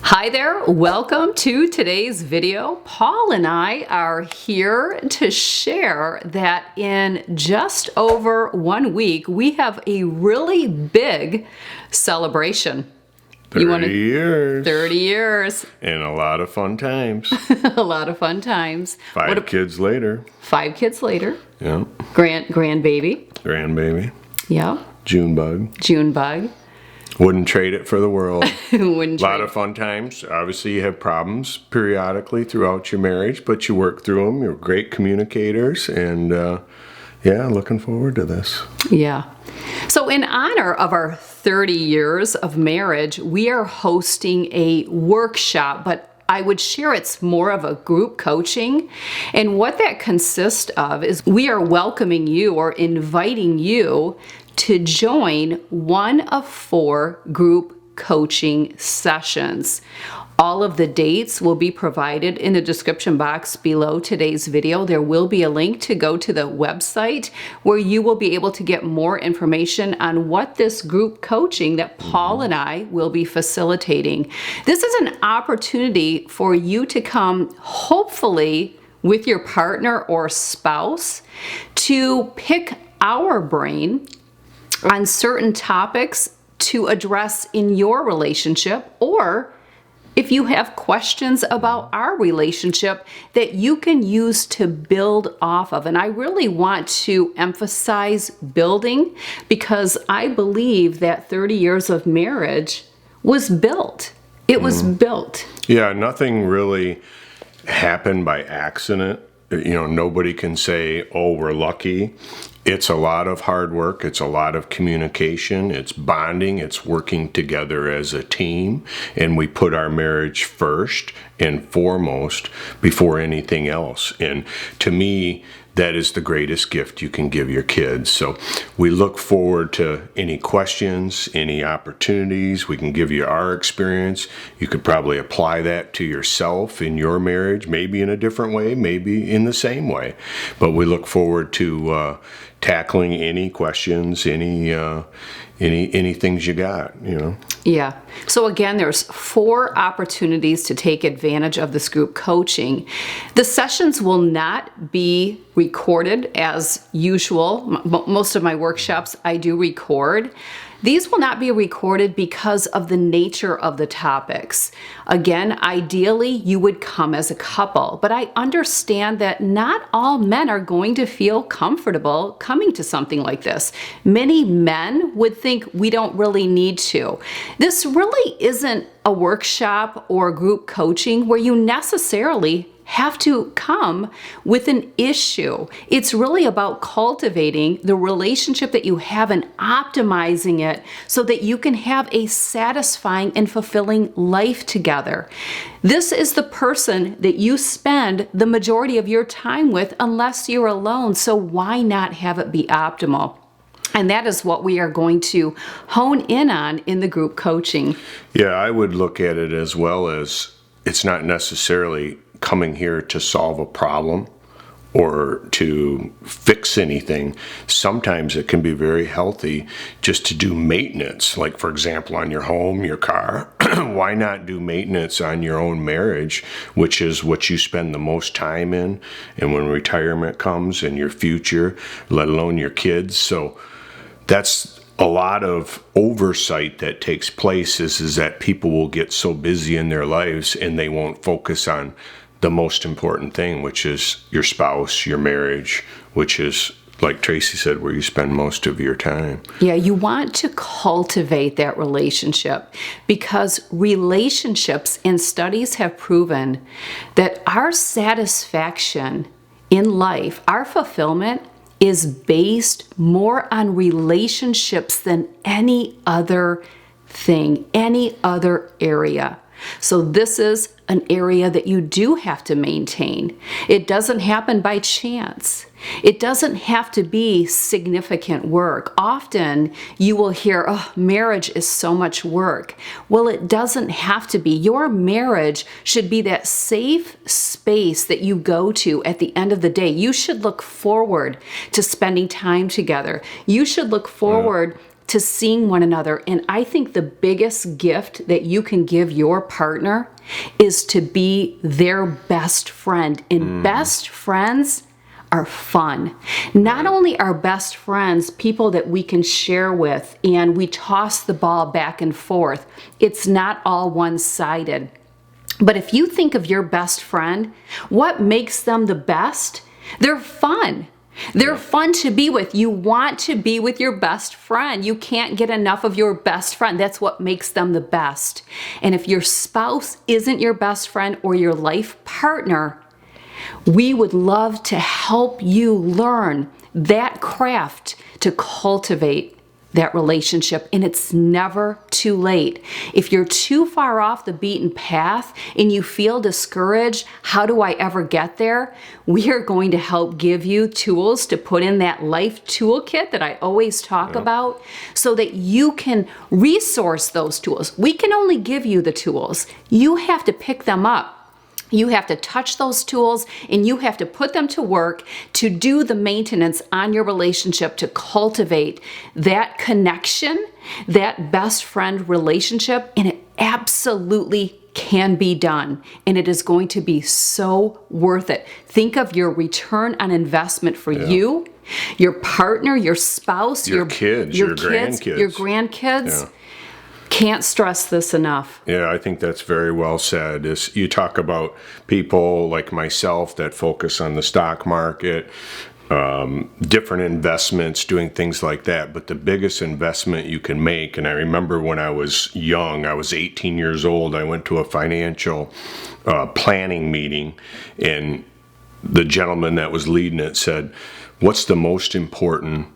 Hi there, welcome to today's video. Paul and I are here to share that in just over 1 week, we have a really big celebration. 30 years. 30 years. And a lot of fun times. A lot of fun times. Five kids later. 5 kids later. Yeah. Grandbaby. Grandbaby. Yeah. June bug. June bug. Wouldn't trade it for the world. Wouldn't A lot of fun times. Obviously, you have problems periodically throughout your marriage, but you work through them. You're great communicators, and looking forward to this. Yeah. So in honor of our 30 years of marriage, we are hosting a workshop, but I would share it's more of a group coaching. And what that consists of is we are welcoming you or inviting you to join one of 4 group coaching sessions. All of the dates will be provided in the description box below today's video. There will be a link to go to the website where you will be able to get more information on what this group coaching that Paul and I will be facilitating. This is an opportunity for you to come, hopefully, with your partner or spouse to pick our brain on certain topics to address in your relationship, or if you have questions about our relationship that you can use to build off of. And I really want to emphasize building because I believe that 30 years of marriage was built. It was built. Yeah, nothing really happened by accident. Nobody can say, oh, we're lucky. It's a lot of hard work. It's a lot of communication. It's bonding. It's working together as a team. And we put our marriage first and foremost before anything else. And to me, that is the greatest gift you can give your kids. So we look forward to any questions, any opportunities. We can give you our experience. You could probably apply that to yourself in your marriage, maybe in a different way, maybe in the same way. But we look forward to tackling any questions, any things you got, Yeah. So again, there's 4 opportunities to take advantage of this group coaching. The sessions will not be recorded as usual. Most of my workshops I do record. These will not be recorded because of the nature of the topics. Again, ideally, you would come as a couple, but I understand that not all men are going to feel comfortable coming to something like this. Many men would think we don't really need to. This really isn't a workshop or group coaching where you necessarily have to come with an issue. It's really about cultivating the relationship that you have and optimizing it so that you can have a satisfying and fulfilling life together. This is the person that you spend the majority of your time with unless you're alone, so why not have it be optimal? And that is what we are going to hone in on in the group coaching. Yeah, I would look at it as well as it's not necessarily coming here to solve a problem or to fix anything. Sometimes it can be very healthy just to do maintenance. Like, for example, on your home, your car. Why not do maintenance on your own marriage, which is what you spend the most time in, and when retirement comes and your future, let alone your kids. So that's a lot of oversight that takes place is that people will get so busy in their lives and they won't focus on the most important thing, which is your spouse, your marriage, which is, like Tracy said, where you spend most of your time. Yeah, you want to cultivate that relationship because relationships and studies have proven that our satisfaction in life, our fulfillment, is based more on relationships than any other thing, any other area. So this is an area that you do have to maintain. It doesn't happen by chance. It doesn't have to be significant work. Often you will hear, oh, marriage is so much work. Well, it doesn't have to be. Your marriage should be that safe space that you go to at the end of the day. You should look forward to spending time together. You should look forward to seeing one another. And I think the biggest gift that you can give your partner is to be their best friend. And best friends are fun. Not only are best friends people that we can share with and we toss the ball back and forth, it's not all one-sided. But if you think of your best friend, what makes them the best? They're fun. They're fun to be with. You want to be with your best friend. You can't get enough of your best friend. That's what makes them the best. And if your spouse isn't your best friend or your life partner, we would love to help you learn that craft to cultivate that relationship, and it's never too late. If you're too far off the beaten path and you feel discouraged, how do I ever get there? We are going to help give you tools to put in that life toolkit that I always talk about so that you can resource those tools. We can only give you the tools. You have to pick them up. You have to touch those tools and you have to put them to work to do the maintenance on your relationship to cultivate that connection, that best friend relationship, and it absolutely can be done. And it is going to be so worth it. Think of your return on investment for you, your partner, your spouse, your kids, your grandkids. Your grandkids. Yeah. Can't stress this enough. Yeah, I think that's very well said. Is you talk about people like myself that focus on the stock market, different investments, doing things like that. But the biggest investment you can make, and I remember when I was young, I was 18 years old, I went to a financial planning meeting, and the gentleman that was leading it said, "What's the most important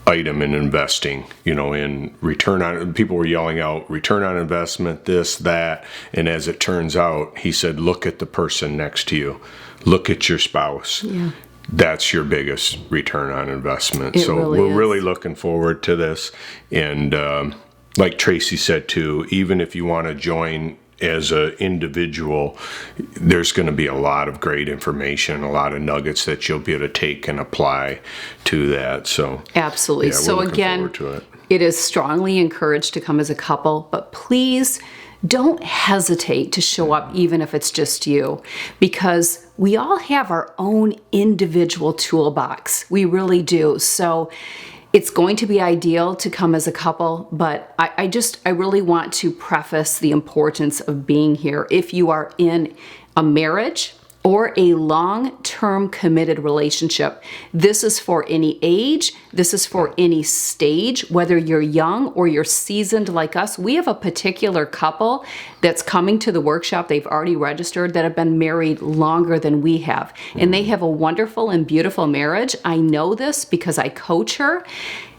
item in investing?" In return on, people were yelling out return on investment, this, that. And as it turns out, he said, look at the person next to you, look at your spouse. Yeah. That's your biggest return on investment. So we're really looking forward to this. And like Tracy said too, even if you want to join as an individual, there's going to be a lot of great information, a lot of nuggets that you'll be able to take and apply to that. So absolutely. So again, it is strongly encouraged to come as a couple, but please don't hesitate to show up even if it's just you, because we all have our own individual toolbox. We really do. So it's going to be ideal to come as a couple, but I really want to preface the importance of being here. If you are in a marriage or a long-term committed relationship, this is for any age, this is for any stage, whether you're young or you're seasoned like us. We have a particular couple that's coming to the workshop. They've already registered that have been married longer than we have. And they have a wonderful and beautiful marriage. I know this because I coach her.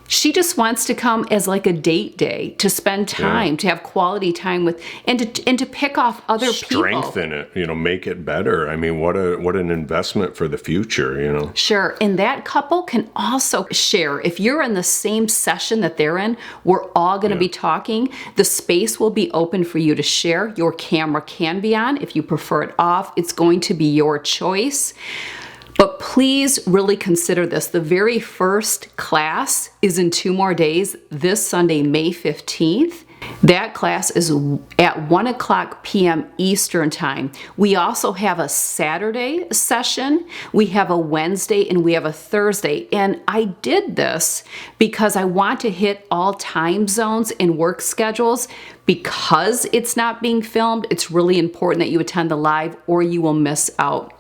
She just wants to come as like a date day, to spend time, to have quality time with, and to pick off other people. Strengthen it, make it better. I mean, what an investment for the future, Sure. And that couple can also share. If you're in the same session that they're in, we're all going to be talking. The space will be open for you to share. Your camera can be on. If you prefer it off, it's going to be your choice. But please really consider this. The very first class is in 2 more days, this Sunday, May 15th. That class is at 1:00 p.m. Eastern Time. We also have a Saturday session, we have a Wednesday, and we have a Thursday. And I did this because I want to hit all time zones and work schedules. Because it's not being filmed, it's really important that you attend the live or you will miss out.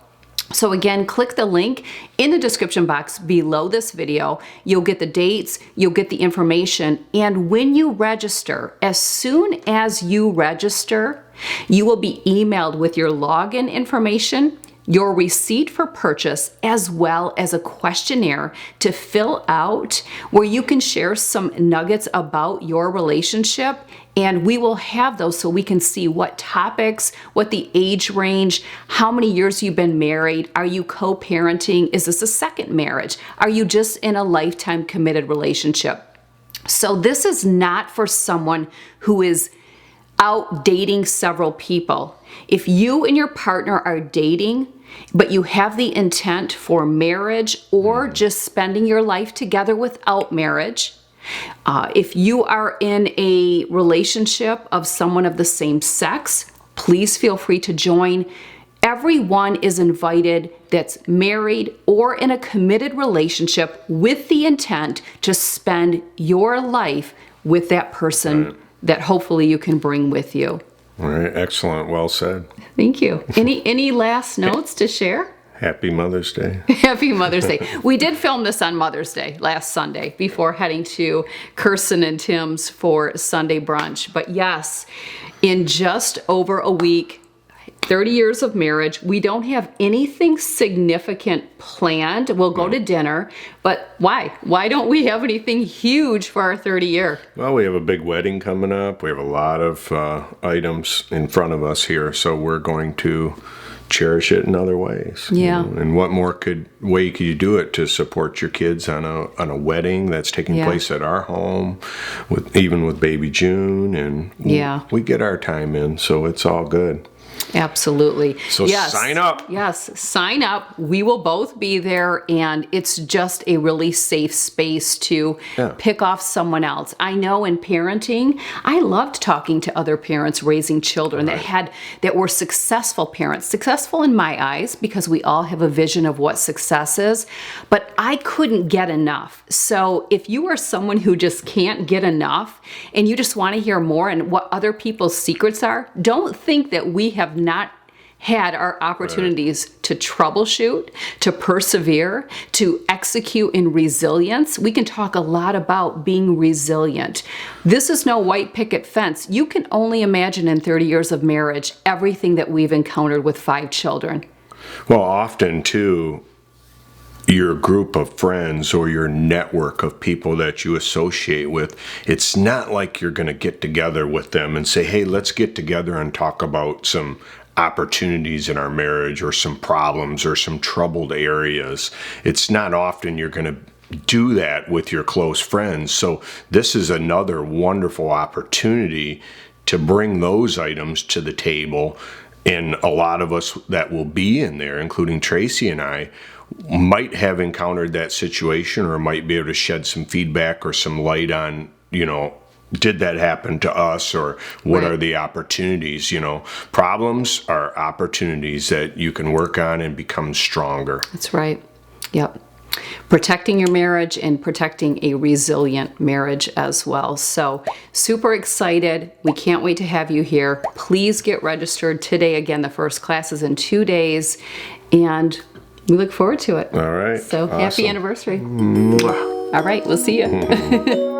So again, click the link in the description box below this video. You'll get the dates, you'll get the information, and when you register, as soon as you register, you will be emailed with your login information, your receipt for purchase, as well as a questionnaire to fill out where you can share some nuggets about your relationship. And we will have those so we can see what topics, what the age range, how many years you've been married, are you co-parenting, is this a second marriage, are you just in a lifetime committed relationship? So this is not for someone who is out dating several people. If you and your partner are dating, but you have the intent for marriage or just spending your life together without marriage, If you are in a relationship of someone of the same sex, please feel free to join. Everyone is invited that's married or in a committed relationship with the intent to spend your life with that person that hopefully you can bring with you. All right, excellent. Well said. Thank you. Any last notes to share? Happy Mother's Day. Happy Mother's Day. We did film this on Mother's Day last Sunday before heading to Kirsten and Tim's for Sunday brunch. But yes, in just over a week, 30 years of marriage, we don't have anything significant planned. We'll go to dinner, but why? Why don't we have anything huge for our 30 year? Well, we have a big wedding coming up. We have a lot of items in front of us here, so we're going to cherish it in other ways. Yeah. And what more way could you do it to support your kids on a wedding that's taking place at our home, even with baby June, and we get our time in, so it's all good. Absolutely. So sign up. Yes, sign up. We will both be there, and it's just a really safe space to pick off someone else. I know in parenting, I loved talking to other parents raising children that were successful parents. Successful in my eyes because we all have a vision of what success is, but I couldn't get enough. So if you are someone who just can't get enough and you just want to hear more and what other people's secrets are, don't think that we have not had our opportunities to troubleshoot, to persevere, to execute in resilience. We can talk a lot about being resilient. This is no white picket fence. You can only imagine in 30 years of marriage everything that we've encountered with 5 children. Well, often too, your group of friends or your network of people that you associate with, it's not like you're going to get together with them and say, hey, let's get together and talk about some opportunities in our marriage or some problems or some troubled areas. It's not often you're going to do that with your close friends. So this is another wonderful opportunity to bring those items to the table. And a lot of us that will be in there, including Tracy and I, might have encountered that situation or might be able to shed some feedback or some light on, did that happen to us, or what are the opportunities? Problems are opportunities that you can work on and become stronger. That's right. Yep. Protecting your marriage and protecting a resilient marriage as well. So super excited. We can't wait to have you here. Please get registered today. Again, the first class is in 2 days, and we look forward to it. All right. So awesome. Happy anniversary. Mwah. All right. We'll see you.